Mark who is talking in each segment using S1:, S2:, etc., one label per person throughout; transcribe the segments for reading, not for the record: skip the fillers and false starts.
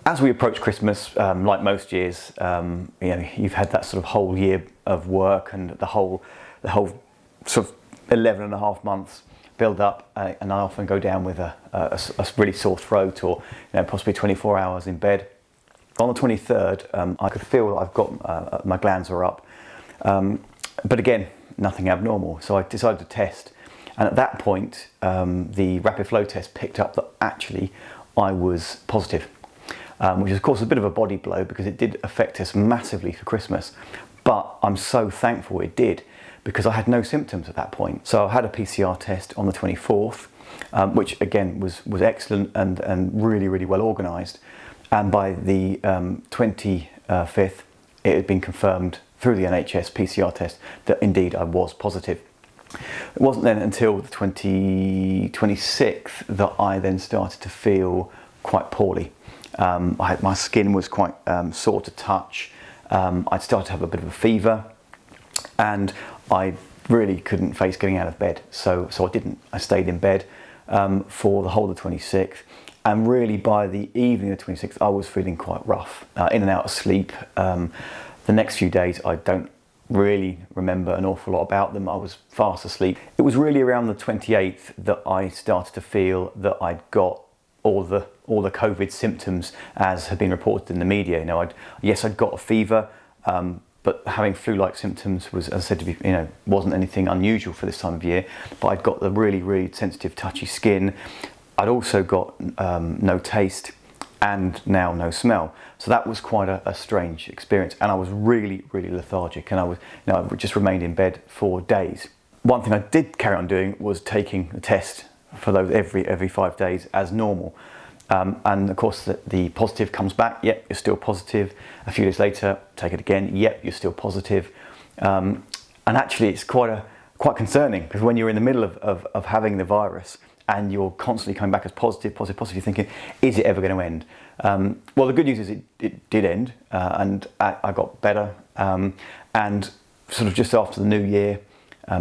S1: As we approach Christmas, like most years, you've had that sort of whole year of work and the whole sort of 11 and a half months build up, and I often go down with a really sore throat, or possibly 24 hours in bed. On the 23rd, I could feel that I've got my glands are up, but again, nothing abnormal. So I decided to test, and at that point, the rapid flow test picked up that actually I was positive, which is of course a bit of a body blow because it did affect us massively for Christmas. But I'm so thankful it did, because I had no symptoms at that point. So I had a PCR test on the 24th, which again was excellent and really, really well organised. And by the 25th, it had been confirmed through the NHS PCR test that indeed I was positive. It wasn't then until the 26th that I then started to feel quite poorly. My skin was quite sore to touch. I'd started to have a bit of a fever, and I really couldn't face getting out of bed. So I didn't. I stayed in bed for the whole of the 26th. And really by the evening of the 26th, I was feeling quite rough, in and out of sleep. The next few days, I don't really remember an awful lot about them. I was fast asleep. It was really around the 28th that I started to feel that I'd got all the COVID symptoms as had been reported in the media. I'd got a fever, but having flu-like symptoms was, as I said, to be, wasn't anything unusual for this time of year. But I'd got the really, really sensitive, touchy skin. I'd also got no taste and now no smell. So that was quite a strange experience, and I was really, really lethargic, and I just remained in bed for days. One thing I did carry on doing was taking a test for those every 5 days as normal. And of course the positive comes back, yep, you're still positive. A few days later, take it again, yep, you're still positive. And actually it's quite concerning, because when you're in the middle of having the virus and you're constantly coming back as positive, you're thinking, is it ever going to end? Well, the good news is it did end, and I got better. And sort of just after the new year,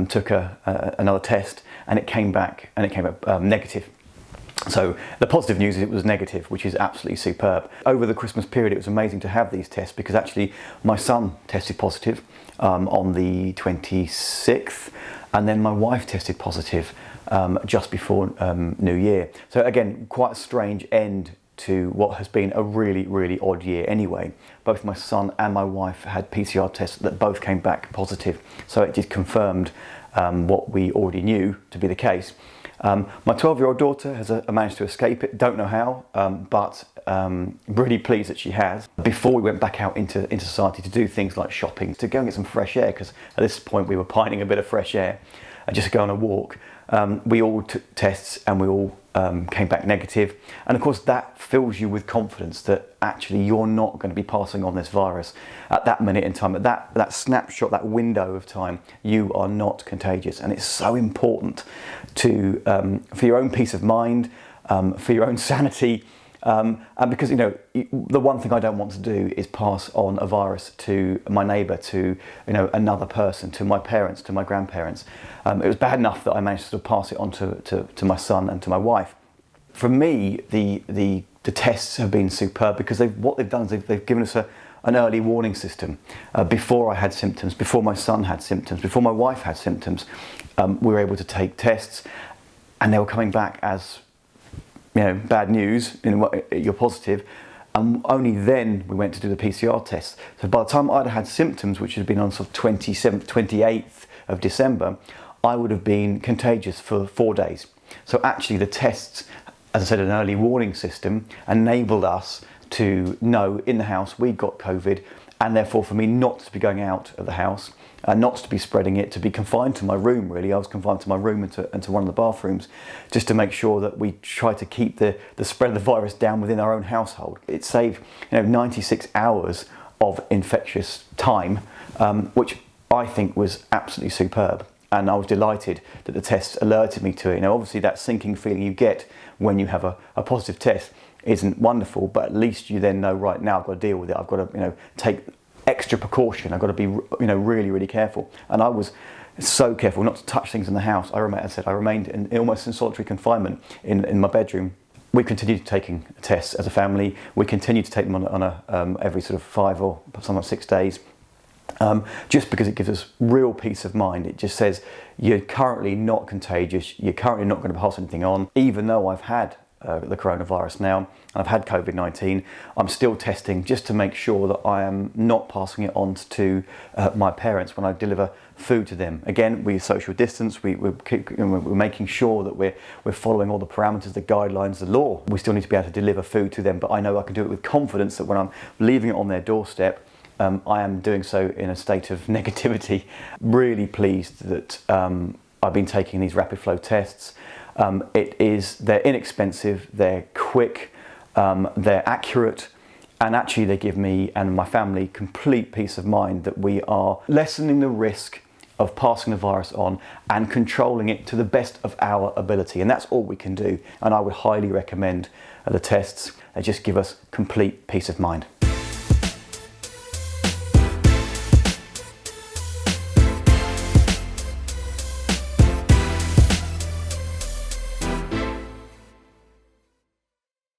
S1: took another test, and it came back negative. So the positive news is it was negative, which is absolutely superb. Over the Christmas period, it was amazing to have these tests, because actually my son tested positive on the 26th, and then my wife tested positive just before New Year. So again, quite a strange end to what has been a really, really odd year anyway. Both my son and my wife had PCR tests that both came back positive. So it just confirmed what we already knew to be the case. My 12-year-old daughter has managed to escape it. Don't know how, but really pleased that she has. Before we went back out into society to do things like shopping, to go and get some fresh air, because at this point we were pining a bit of fresh air, and just to go on a walk, we all took tests, and we all came back negative. And of course that fills you with confidence that actually you're not going to be passing on this virus at that minute in time, at that snapshot, that window of time. You are not contagious, and it's so important to for your own peace of mind, for your own sanity, and because the one thing I don't want to do is pass on a virus to my neighbour, to another person, to my parents, to my grandparents. It was bad enough that I managed to sort of pass it on to my son and to my wife. For me, the tests have been superb, because what they've done is they've given us an early warning system. Before I had symptoms, before my son had symptoms, before my wife had symptoms, we were able to take tests, and they were coming back as bad news, you're positive. And only then we went to do the PCR test. So by the time I'd had symptoms, which had been on sort of 27th, 28th of December, I would have been contagious for 4 days. So actually the tests, as I said, an early warning system, enabled us to know in the house we'd got COVID, and therefore for me not to be going out of the house, not to be spreading it, to be confined to my room really. I was confined to my room and to one of the bathrooms, just to make sure that we try to keep the spread of the virus down within our own household. It saved 96 hours of infectious time, which I think was absolutely superb. And I was delighted that the test alerted me to it. Obviously that sinking feeling you get when you have a positive test isn't wonderful, but at least you then know, right, now I've got to deal with it. I've got to take extra precaution. I've got to be really, really careful. And I was so careful not to touch things in the house. I remained almost in solitary confinement in my bedroom. we continue taking tests as a family. We continue to take them on a every sort of 5 or sometimes 6 days, just because it gives us real peace of mind. It just says you're currently not contagious, you're currently not going to pass anything on. Even though I've had the coronavirus now, and I've had COVID-19, I'm still testing just to make sure that I am not passing it on to my parents when I deliver food to them. Again, we social distance, we're making sure that we're following all the parameters, the guidelines, the law. We still need to be able to deliver food to them, but I know I can do it with confidence that when I'm leaving it on their doorstep, I am doing so in a state of negativity. Really pleased that I've been taking these rapid flow tests. They're inexpensive, they're quick, they're accurate, and actually they give me and my family complete peace of mind that we are lessening the risk of passing the virus on and controlling it to the best of our ability. And that's all we can do. And I would highly recommend the tests. They just give us complete peace of mind.